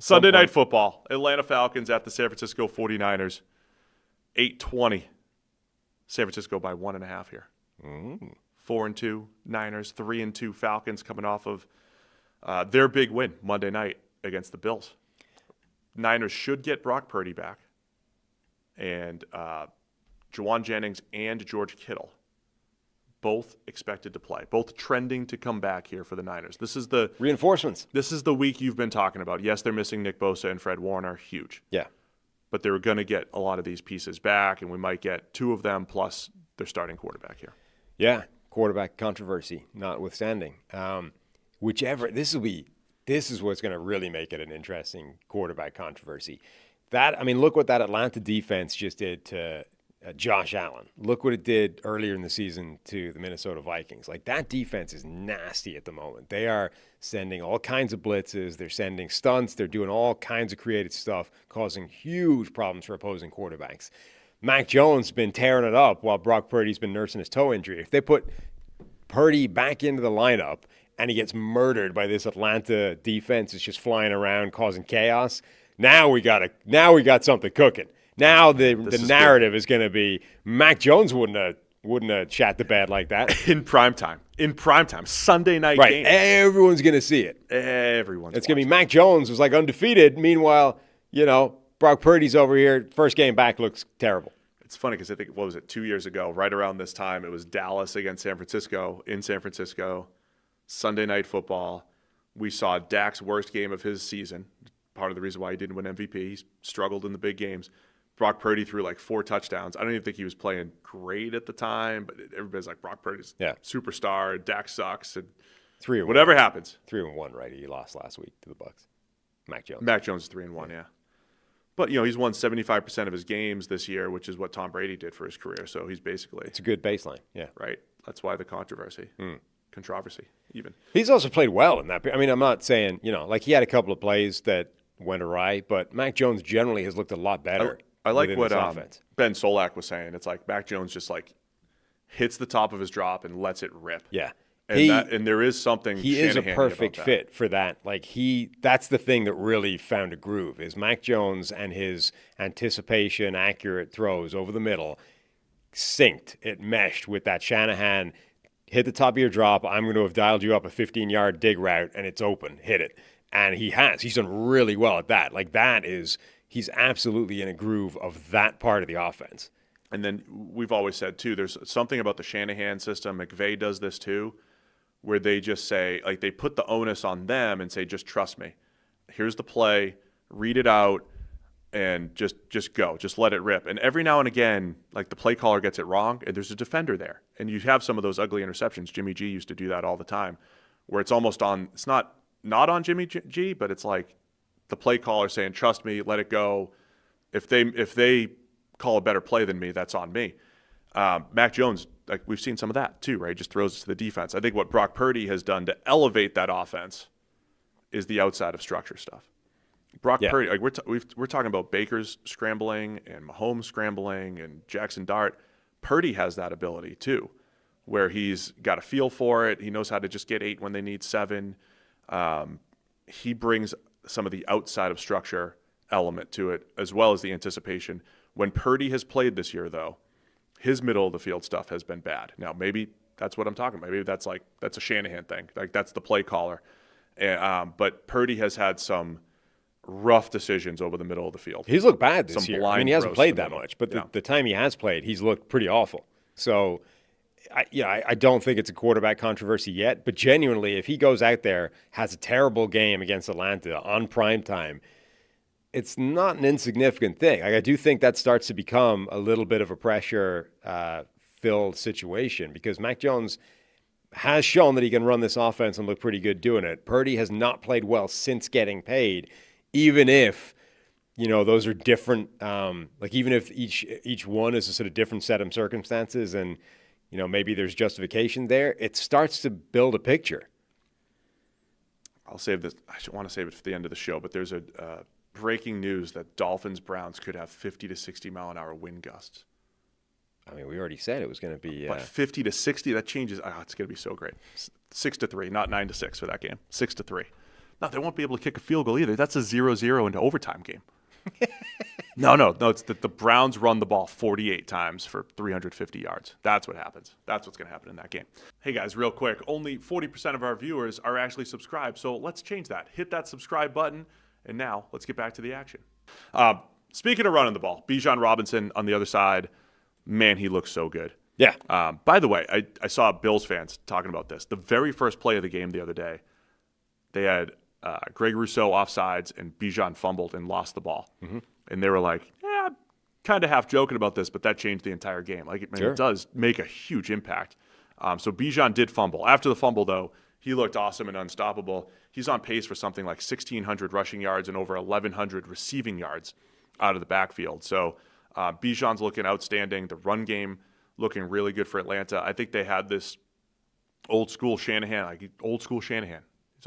Sunday Night Football. Atlanta Falcons at the San Francisco 49ers. 8:20. San Francisco by 1.5 here. 4-2 Niners, 3-2 Falcons coming off of their big win Monday night against the Bills. Niners should get Brock Purdy back. And Juwan Jennings and George Kittle both expected to play, both trending to come back here for the Niners. This is the reinforcements. This is the week you've been talking about. Yes, they're missing Nick Bosa and Fred Warner. Huge. Yeah. But they're going to get a lot of these pieces back, and we might get 2 of them plus their starting quarterback here. Yeah, quarterback controversy notwithstanding. This is what's going to really make it an interesting quarterback controversy. Look what that Atlanta defense just did to Josh Allen. Look what it did earlier in the season to the Minnesota Vikings. Like, that defense is nasty at the moment. They are sending all kinds of blitzes. They're sending stunts. They're doing all kinds of creative stuff, causing huge problems for opposing quarterbacks. Mac Jones has been tearing it up while Brock Purdy's been nursing his toe injury. If they put Purdy back into the lineup and he gets murdered by this Atlanta defense, it's just flying around causing chaos. Now we got something cooking. Now the narrative is going to be Mac Jones wouldn't have shat the bed like that in primetime. Sunday night game. Everyone's going to see it. It's going to be Mac Jones was like undefeated. Meanwhile, Brock Purdy's over here. First game back looks terrible. It's funny because I think, 2 years ago, right around this time, it was Dallas against San Francisco in San Francisco. Sunday Night Football. We saw Dak's worst game of his season. Part of the reason why he didn't win MVP. He struggled in the big games. Brock Purdy threw like 4 touchdowns. I don't even think he was playing great at the time, but everybody's like, Brock Purdy's superstar. Dak sucks. And 3-1. Whatever happens. 3-1, right? He lost last week to the Bucs. Mac Jones is 3-1, yeah. But, he's won 75% of his games this year, which is what Tom Brady did for his career. So he's basically... It's a good baseline, yeah. Right? That's why the controversy. Controversy, even. He's also played well in that. I'm not saying, he had a couple of plays that went awry, but Mac Jones generally has looked a lot better. I like what Ben Solak was saying. It's like Mac Jones just like hits the top of his drop and lets it rip. Yeah. And there is something he is a perfect fit for that. Like that's the thing that really found a groove is Mac Jones and his anticipation, accurate throws over the middle synced. It meshed with that Shanahan hit the top of your drop. I'm going to have dialed you up a 15-yard dig route and it's open. Hit it. And he has. He's done really well at that. Like he's absolutely in a groove of that part of the offense. And then we've always said, too, there's something about the Shanahan system. McVay does this, too, where they just say, like, they put the onus on them and say, just trust me. Here's the play. Read it out and just go. Just let it rip. And every now and again, like, the play caller gets it wrong, and there's a defender there. And you have some of those ugly interceptions. Jimmy G used to do that all the time, where it's almost on – it's not on Jimmy G, but it's like the play caller saying, trust me, let it go. If they call a better play than me, that's on me. Mac Jones, like we've seen some of that too, right? Just throws it to the defense. I think what Brock Purdy has done to elevate that offense is the outside of structure stuff. Purdy, like we're talking about Baker's scrambling and Mahomes scrambling and Jackson Dart. Purdy has that ability too, where he's got a feel for it. He knows how to just get 8 when they need 7. He brings some of the outside of structure element to it, as well as the anticipation. When Purdy has played this year, though, his middle of the field stuff has been bad. Now, maybe that's what I'm talking about. Maybe that's a Shanahan thing. Like, that's the play caller. But Purdy has had some rough decisions over the middle of the field. He's looked bad this year. He hasn't played that much, but the time he has played, he's looked pretty awful. So, I don't think it's a quarterback controversy yet, but genuinely, if he goes out there, has a terrible game against Atlanta on primetime, it's not an insignificant thing. Like, I do think that starts to become a little bit of a pressure-filled situation because Mac Jones has shown that he can run this offense and look pretty good doing it. Purdy has not played well since getting paid, even if, those are different. Even if each one is a sort of different set of circumstances and, maybe there's justification there, it starts to build a picture. I'll save this. I want to save it for the end of the show, but there's a breaking news that Dolphins-Browns could have 50 to 60 mile an hour wind gusts. I mean, we already said it was going to be. But 50 to 60, that changes. It's going to be so great. 6-3, not 9-6 for that game. 6-3. No, they won't be able to kick a field goal either. That's a 0-0 into overtime game. No. It's that the Browns run the ball 48 times for 350 yards. That's what happens. That's what's going to happen in that game. Hey, guys, real quick. Only 40% of our viewers are actually subscribed, so let's change that. Hit that subscribe button, and now let's get back to the action. Speaking of running the ball, Bijan Robinson on the other side, man, he looks so good. Yeah. By the way, I saw Bills fans talking about this. The very first play of the game the other day, they had Greg Rousseau offsides and Bijan fumbled and lost the ball. Mm-hmm. And they were like, yeah, kind of half joking about this, but that changed the entire game. Like, man, It does make a huge impact. So Bijan did fumble. After the fumble, though, he looked awesome and unstoppable. He's on pace for something like 1,600 rushing yards and over 1,100 receiving yards out of the backfield. So Bijan's looking outstanding. The run game looking really good for Atlanta. I think they had this old school Shanahan. He's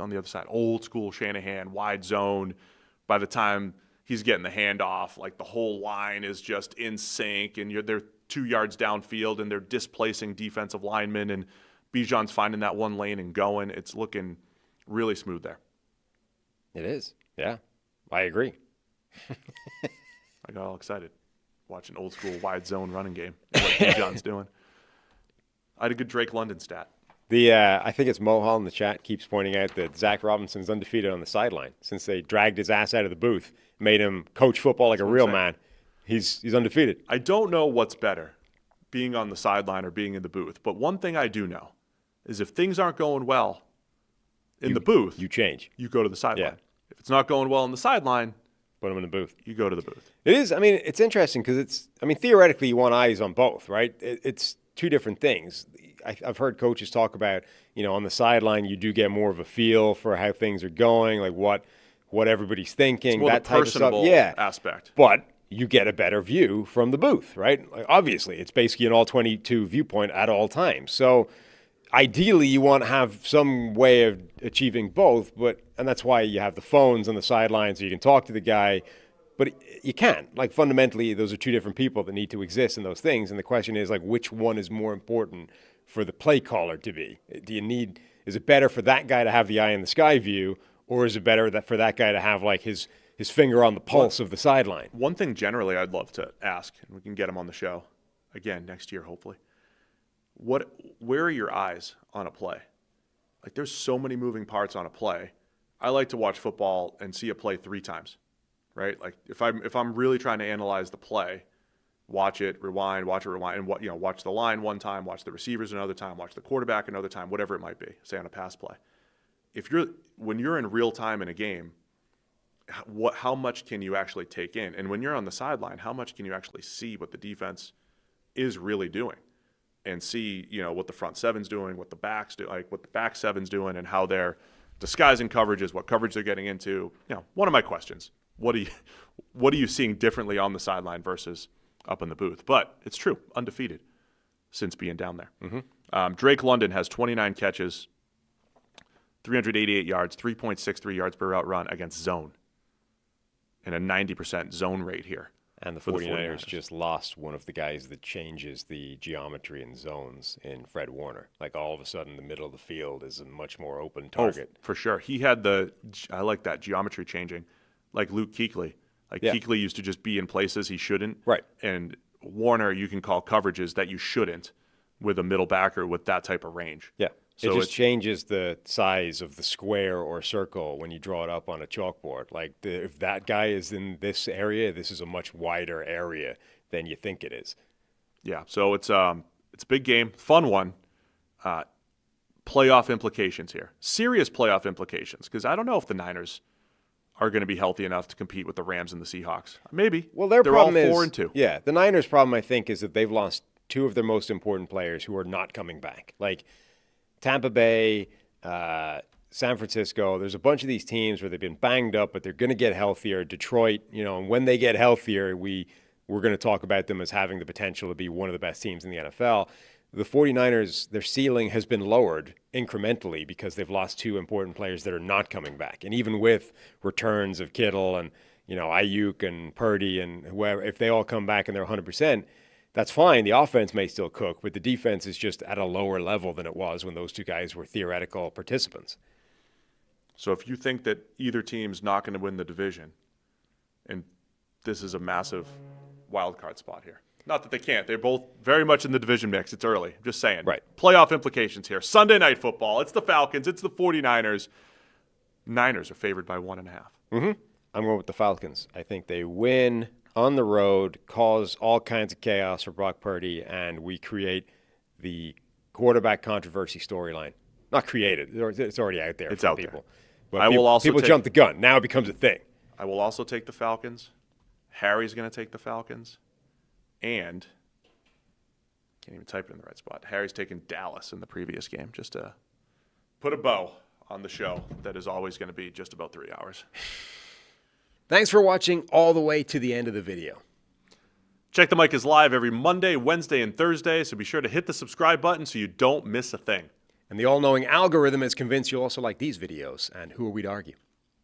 on the other side. Old school Shanahan, wide zone. By the time he's getting the handoff, like the whole line is just in sync, and they're 2 yards downfield, and they're displacing defensive linemen, and Bijan's finding that one lane and going. It's looking really smooth there. It is. Yeah, I agree. I got all excited watching old school wide zone running game. What Bijan's doing. I had a good Drake London stat. I think it's Mohall in the chat keeps pointing out that Zach Robinson's undefeated on the sideline since they dragged his ass out of the booth, made him coach football like a real man. He's undefeated. I don't know what's better, being on the sideline or being in the booth. But one thing I do know is if things aren't going well in the booth, you change. You go to the sideline. Yeah. If it's not going well in the sideline, put him in the booth. You go to the booth. It is. I mean, it's interesting because theoretically you want eyes on both, right? It's two different things. I've heard coaches talk about, on the sideline you do get more of a feel for how things are going, like what everybody's thinking, it's more that the type of stuff. Yeah, aspect. But you get a better view from the booth, right? Like, obviously, it's basically an all-22 viewpoint at all times. So ideally, you want to have some way of achieving both, and that's why you have the phones on the sideline so you can talk to the guy. But you can't. Like, fundamentally, those are two different people that need to exist in those things. And the question is, like, which one is more important for the play caller to be? Is it better for that guy to have the eye in the sky view, or is it better for that guy to have, like, his finger on the pulse of the sideline? One thing generally I'd love to ask, and we can get him on the show again next year, hopefully. Where are your eyes on a play? Like, there's so many moving parts on a play. I like to watch football and see a play 3 times. Right? Like if I'm really trying to analyze the play, watch it, rewind, and watch the line one time, watch the receivers another time, watch the quarterback another time, whatever it might be, say on a pass play. When you're in real time in a game, how much can you actually take in? And when you're on the sideline, how much can you actually see what the defense is really doing? And see, what the front seven's doing, what the backs do, like what the back seven's doing, and how they're disguising coverages, what coverage they're getting into. One of my questions. What are you seeing differently on the sideline versus up in the booth? But it's true, undefeated since being down there. Mm-hmm. Drake London has 29 catches, 388 yards, 3.63 yards per route run against zone, and a 90% zone rate here. And the 49ers just lost one of the guys that changes the geometry in zones in Fred Warner. Like, all of a sudden, the middle of the field is a much more open target. Oh, for sure. He had I like that geometry changing. Like Luke Kuechly. Kuechly used to just be in places he shouldn't. Right. And Warner, you can call coverages that you shouldn't with a middle backer with that type of range. Yeah. So it just changes the size of the square or circle when you draw it up on a chalkboard. Like, if that guy is in this area, this is a much wider area than you think it is. Yeah. So it's a big game, fun one. Playoff implications here. Serious playoff implications, because I don't know if the Niners are going to be healthy enough to compete with the Rams and the Seahawks. Maybe. Well, they're all problem 4-2. Yeah, the Niners' problem, I think, is that they've lost 2 of their most important players who are not coming back. Like Tampa Bay, San Francisco, there's a bunch of these teams where they've been banged up, but they're going to get healthier. Detroit, and when they get healthier, we're going to talk about them as having the potential to be one of the best teams in the NFL. The 49ers, their ceiling has been lowered incrementally because they've lost 2 important players that are not coming back. And even with returns of Kittle and, Ayuk and Purdy and whoever, if they all come back and they're 100%, that's fine. The offense may still cook, but the defense is just at a lower level than it was when those 2 guys were theoretical participants. So if you think that either team's not going to win the division, and this is a massive wild card spot here. Not that they can't. They're both very much in the division mix. It's early. I'm just saying. Right. Playoff implications here. Sunday Night Football. It's the Falcons. It's the 49ers. Niners are favored by 1.5. Mm-hmm. I'm going with the Falcons. I think they win on the road, cause all kinds of chaos for Brock Purdy, and we create the quarterback controversy storyline. Not created. It's already out there. It's for out people. there. But people jump the gun. Now it becomes a thing. I will also take the Falcons. Harry's going to take the Falcons. And can't even type it in the right spot. Harry's taken Dallas in the previous game just to put a bow on the show that is always going to be just about 3 hours. Thanks for watching all the way to the end of the video. Check the Mic is live every Monday, Wednesday, and Thursday, so be sure to hit the subscribe button so you don't miss a thing. And the all-knowing algorithm is convinced you'll also like these videos, and who are we to argue?